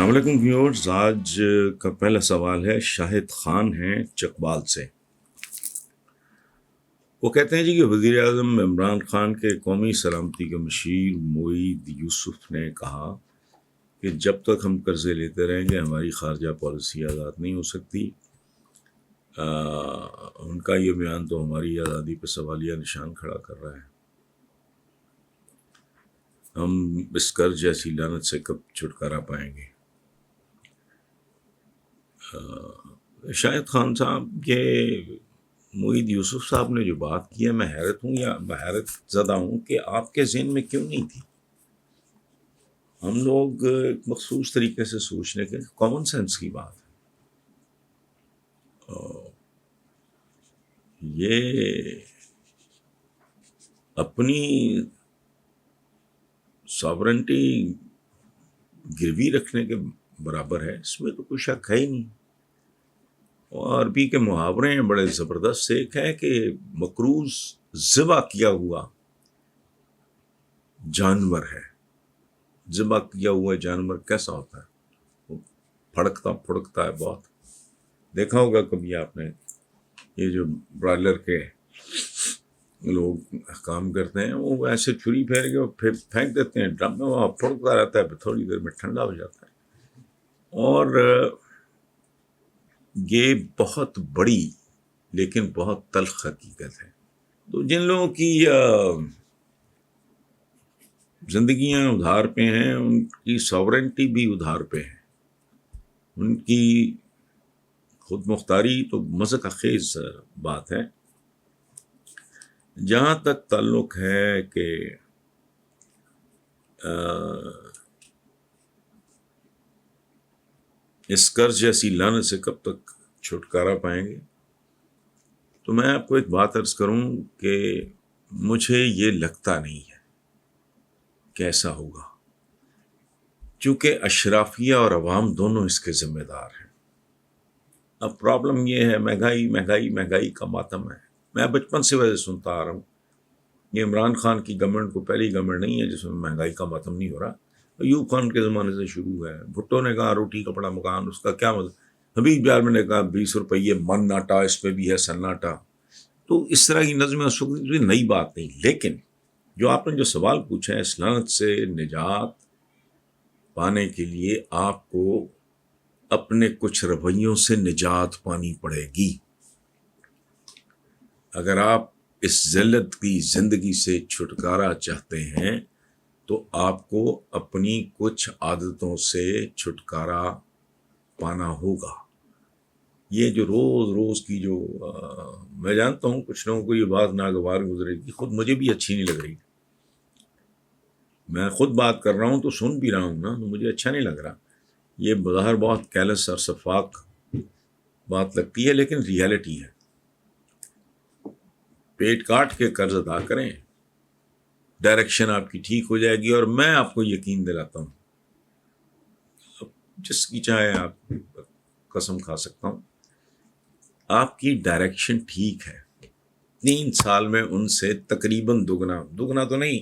السلام علیکم ویورز، آج کا پہلا سوال ہے شاہد خان ہیں چکبال سے۔ وہ کہتے ہیں جی کہ وزیر اعظم عمران خان کے قومی سلامتی کے مشیر معید یوسف نے کہا کہ جب تک ہم قرضے لیتے رہیں گے ہماری خارجہ پالیسی آزاد نہیں ہو سکتی۔ ان کا یہ بیان تو ہماری آزادی پہ سوالیہ نشان کھڑا کر رہا ہے۔ ہم اس قرض جیسی لعنت سے کب چھٹکارا پائیں گے؟ شاہد خان صاحب، یہ معید یوسف صاحب نے جو بات کی ہے، میں حیرت ہوں یا حیرت زدہ ہوں کہ آپ کے ذہن میں کیوں نہیں تھی۔ ہم لوگ ایک مخصوص طریقے سے سوچنے کے کامن سینس کی بات ہے۔ یہ اپنی ساورنٹی گروی رکھنے کے برابر ہے، اس میں تو کوئی شک ہے ہی نہیں۔ اور عربی کے محاورے ہیں بڑے زبردست۔ ایک ہے کہ مقروض ذبح کیا ہوا جانور ہے۔ ذبح کیا ہوا جانور کیسا ہوتا ہے؟ وہ پھڑکتا پھڑکتا ہے بہت۔ دیکھا ہوگا کبھی آپ نے، یہ جو برائلر کے لوگ کام کرتے ہیں، وہ ایسے چھری پھیر کے پھر پھینک دیتے ہیں ڈرم میں، وہاں پھڑکتا رہتا ہے، پھر تھوڑی دیر میں ٹھنڈا ہو جاتا ہے۔ اور یہ بہت بڑی لیکن بہت تلخ حقیقت ہے۔ تو جن لوگوں کی زندگیاں ادھار پہ ہیں، ان کی ساورنٹی بھی ادھار پہ ہے، ان کی خود مختاری تو مذاق خیز بات ہے۔ جہاں تک تعلق ہے کہ اس قرض جیسی لعنت سے کب تک چھٹکارا پائیں گے، تو میں آپ کو ایک بات عرض کروں کہ مجھے یہ لگتا نہیں ہے کہ ایسا ہوگا، چونکہ اشرافیہ اور عوام دونوں اس کے ذمہ دار ہیں۔ اب پرابلم یہ ہے، مہنگائی مہنگائی مہنگائی کا ماتم ہے۔ میں بچپن سے وجہ سنتا آ رہا ہوں، یہ عمران خان کی گورنمنٹ کو پہلی گورنمنٹ نہیں ہے جس میں مہنگائی کا ماتم نہیں ہو رہا۔ ایوب خان کے زمانے سے شروع ہے۔ بھٹو نے کہا روٹی کپڑا مکان، اس کا کیا مطلب؟ حبیب یار نے کہا 20 روپئے من ناٹا، اس پہ بھی ہے سناٹا۔ تو اس طرح کی نظمیں اس وقت نئی بات نہیں، لیکن جو آپ نے جو سوال پوچھا ہے، اس لعنت سے نجات پانے کے لیے آپ کو اپنے کچھ رویوں سے نجات پانی پڑے گی۔ اگر آپ اس ذلت کی زندگی سے چھٹکارا چاہتے ہیں تو آپ کو اپنی کچھ عادتوں سے چھٹکارا پانا ہوگا۔ یہ جو روز روز کی جو میں جانتا ہوں کچھ لوگوں کو یہ بات ناگوار گزرے گی، خود مجھے بھی اچھی نہیں لگ رہی۔ میں خود بات کر رہا ہوں تو سن بھی رہا ہوں نا، تو مجھے اچھا نہیں لگ رہا۔ یہ بظاہر بہت کیلس اور شفاق بات لگتی ہے، لیکن ریالٹی ہے۔ پیٹ کاٹ کے قرض ادا کریں، ڈائریکشن آپ کی ٹھیک ہو جائے گی۔ اور میں آپ کو یقین دلاتا ہوں، جس کی چاہے آپ قسم کھا سکتا ہوں، آپ کی ڈائریکشن ٹھیک ہے۔ 3 سال میں ان سے تقریباً دگنا تو نہیں،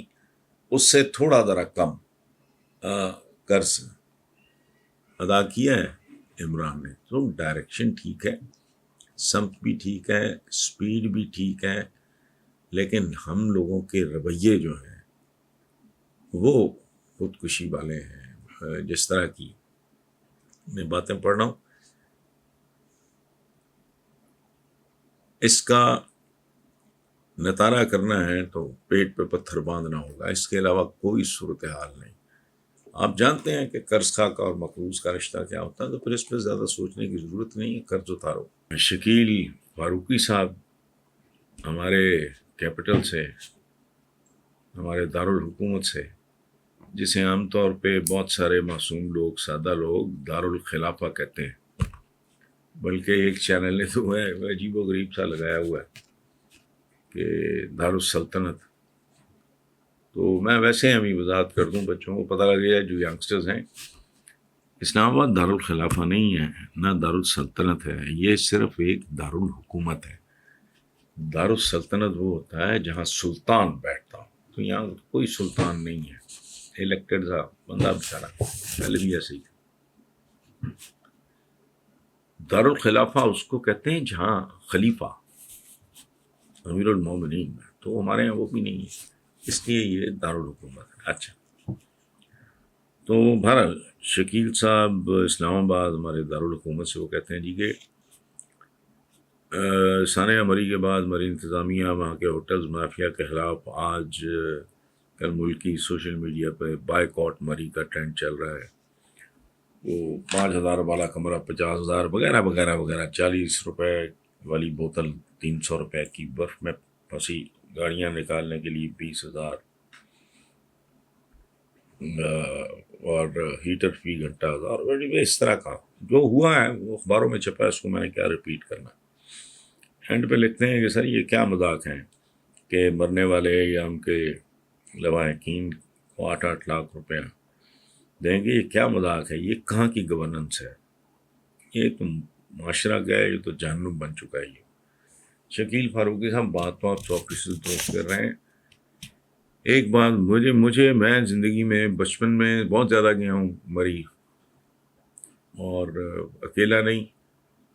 اس سے تھوڑا ذرا کم قرض ادا کیا ہے عمران نے۔ تو ڈائریکشن ٹھیک ہے، سمت بھی ٹھیک ہے، سپیڈ بھی ٹھیک ہے، لیکن ہم لوگوں کے رویے جو ہیں وہ خودکشی والے ہیں۔ جس طرح کی میں باتیں پڑھ رہا ہوں، اس کا نتارہ کرنا ہے تو پیٹ پہ پتھر باندھنا ہوگا، اس کے علاوہ کوئی صورتحال نہیں۔ آپ جانتے ہیں کہ قرض خواہ کا اور مقروض کا رشتہ کیا ہوتا ہے، تو پھر اس پہ زیادہ سوچنے کی ضرورت نہیں ہے، قرض اتارو۔ شکیل فاروقی صاحب ہمارے کیپٹل سے، ہمارے دارالحکومت سے، جسے عام طور پہ بہت سارے معصوم لوگ، سادہ لوگ دارالخلافہ کہتے ہیں، بلکہ ایک چینل نے تو ہے عجیب و غریب سا لگایا ہوا ہے کہ دارالسلطنت۔ تو میں ویسے ہم ہی وضاحت کر دوں، بچوں کو پتہ لگ جائے جو ینگسٹرز ہیں، اسلام آباد دارالخلافہ نہیں ہے، نہ دارالسلطنت ہے، یہ صرف ایک دارالحکومت ہے۔ دارالسلطنت وہ ہوتا ہے جہاں سلطان بیٹھتا ہو، تو یہاں کوئی سلطان نہیں ہے، الیکٹڈ تھا بندہ بیچارہ، پہلے بھی ایسے ہی تھا۔ دارالخلافہ اس کو کہتے ہیں جہاں خلیفہ امیر المومنین ہے، تو ہمارے یہاں وہ بھی نہیں ہے، اس لیے یہ دارالحکومت ہے۔ اچھا، تو بہرحال شکیل صاحب اسلام آباد ہمارے دارالحکومت سے وہ کہتے ہیں جی کہ ثانیہ مری کے بعد مری انتظامیہ وہاں کے ہوٹلز مافیا کے خلاف آج کل ملکی سوشل میڈیا پہ بائیکاٹ مری کا ٹرینڈ چل رہا ہے۔ وہ 5,000 والا کمرہ 50,000 وغیرہ وغیرہ وغیرہ، 40 روپے والی بوتل 300 روپے کی، برف میں پھنسی گاڑیاں نکالنے کے لیے 20,000، اور ہیٹر فی گھنٹہ 1,000، اس طرح کا جو ہوا ہے وہ اخباروں میں چھپا ہے، اس کو میں نے کیا ریپیٹ کرنا۔ اینڈ پہ لکھتے ہیں کہ سر یہ کیا مذاق ہیں کہ مرنے والے یا ان کے لواحقین کو 8-8 لاکھ روپیہ دیں گے، یہ کیا مذاق ہے، یہ کہاں کی گورننس ہے، یہ تو معاشرہ گیا ہے، یہ تو جہنم بن چکا ہے۔ یہ شکیل فاروقی صاحب بات 100% درست کر رہے ہیں۔ ایک بات میں زندگی میں بچپن میں بہت زیادہ گیا ہوں مری، اور اکیلا نہیں،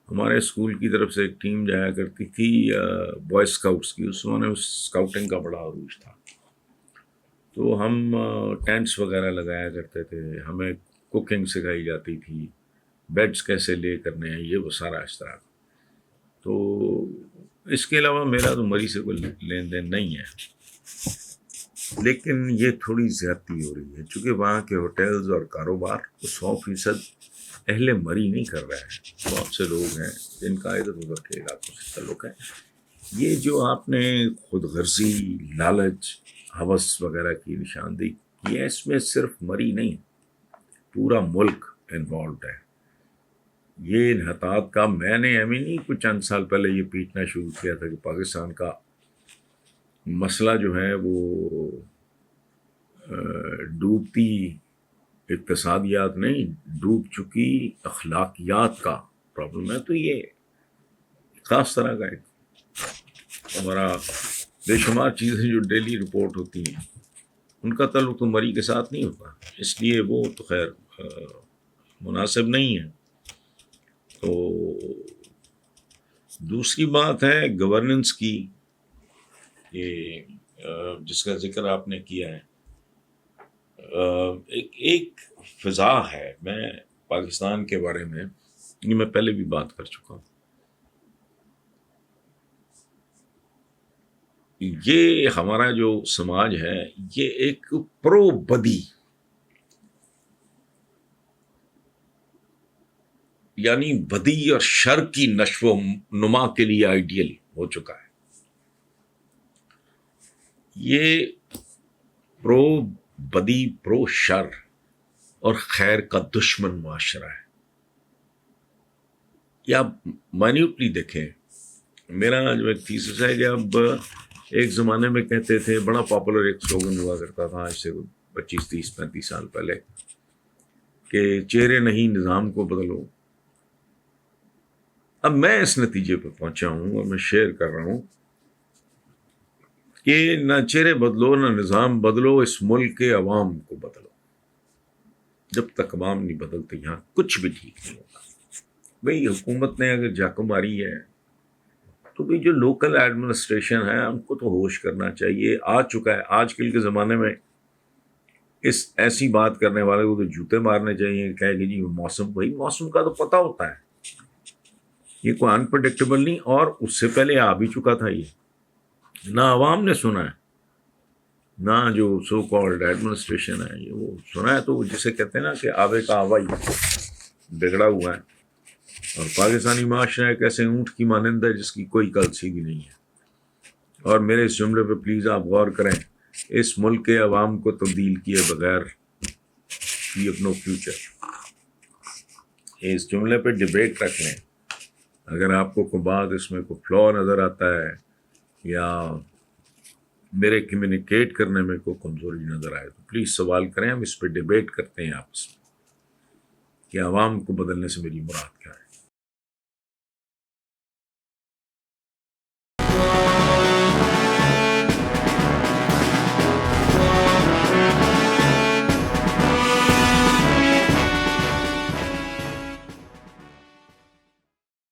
ہمارے اسکول کی طرف سے ایک ٹیم جایا کرتی تھی بوائے اسکاؤٹس کی، اس زمانے میں اسکاؤٹنگ کا بڑا عروج تھا، تو ہم ٹینٹس وغیرہ لگایا کرتے تھے، ہمیں کوکنگ سکھائی جاتی تھی، بیڈس کیسے لے کرنے ہیں، یہ وہ سارا اس طرح۔ تو اس کے علاوہ میرا تو مری سے کوئی لین دین نہیں ہے، لیکن یہ تھوڑی زیادتی ہو رہی ہے، چونکہ وہاں کے ہوٹلز اور کاروبار 100% اہل مری نہیں کر رہے ہیں، بہت سے لوگ ہیں جن کا ادھر ادھر کے علاقوں سے تعلق ہے۔ یہ جو آپ نے خود غرضی، لالچ، ہوس وغیرہ کی نشاندہی کی ہے، اس میں صرف مری نہیں، پورا ملک انوالوڈ ہے۔ یہ انحطاط کا میں نے نہیں کچھ چند سال پہلے یہ پیٹنا شروع کیا تھا کہ پاکستان کا مسئلہ جو ہے وہ ڈوبتی اقتصادیات نہیں، ڈوب چکی اخلاقیات کا پرابلم ہے۔ تو یہ خاص طرح کا ایک ہمارا بے شمار چیزیں جو ڈیلی رپورٹ ہوتی ہیں ان کا تعلق تو مری کے ساتھ نہیں ہوتا، اس لیے وہ تو خیر مناسب نہیں ہے۔ تو دوسری بات ہے گورننس کی، یہ جس کا ذکر آپ نے کیا ہے، ایک فضا ہے، میں پاکستان کے بارے میں یہ میں پہلے بھی بات کر چکا ہوں، یہ ہمارا جو سماج ہے یہ ایک پرو بدی، یعنی بدی اور شر کی نشو و نما کے لیے آئیڈیل ہو چکا ہے۔ یہ پرو بدی، پرو شر اور خیر کا دشمن معاشرہ ہے۔ یا مائنیوٹلی دیکھیں، میرا جو ایک تھیسس ہے کہ اب ایک زمانے میں کہتے تھے، بڑا پاپولر ایک سلوگن ہوا کرتا تھا آج سے 25, 30, 35 سال پہلے، کہ چہرے نہیں نظام کو بدلو۔ اب میں اس نتیجے پہ پہنچا ہوں اور میں شیئر کر رہا ہوں کہ نہ چہرے بدلو نہ نظام بدلو، اس ملک کے عوام کو بدلو۔ جب تک عوام نہیں بدلتے یہاں کچھ بھی ٹھیک نہیں ہوگا۔ بھئی حکومت نے اگر جاکہ ماری ہے تو بھی جو لوکل ایڈمنسٹریشن ہے ان کو تو ہوش کرنا چاہیے، آ چکا ہے۔ آج کل کے زمانے میں اس ایسی بات کرنے والے کو تو جوتے مارنے چاہیے، کہے کہ جی موسم، بھائی موسم کا تو پتہ ہوتا ہے، یہ کوئی انپریڈکٹیبل نہیں، اور اس سے پہلے آ بھی چکا تھا۔ یہ نہ عوام نے سنا ہے، نہ جو سو کالڈ ایڈمنسٹریشن ہے یہ وہ سنا ہے، تو جسے کہتے ہیں نا کہ آوے کا آوا ہی بگڑا ہوا ہے۔ اور پاکستانی معاشرہ ایک ایسے اونٹ کی مانند ہے جس کی کوئی کل سیدھی نہیں ہے۔ اور میرے اس جملے پہ پلیز آپ غور کریں، اس ملک کے عوام کو تبدیل کیے بغیر وی ہیو نو فیوچر۔ اس جملے پہ ڈبیٹ رکھ لیں، اگر آپ کو کوئی بات اس میں کوئی فلا نظر آتا ہے یا میرے کمیونیکیٹ کرنے میں کوئی کمزوری نظر آئے تو پلیز سوال کریں، ہم اس پہ ڈبیٹ کرتے ہیں آپس میں کہ عوام کو بدلنے سے میری مراد کیا ہے۔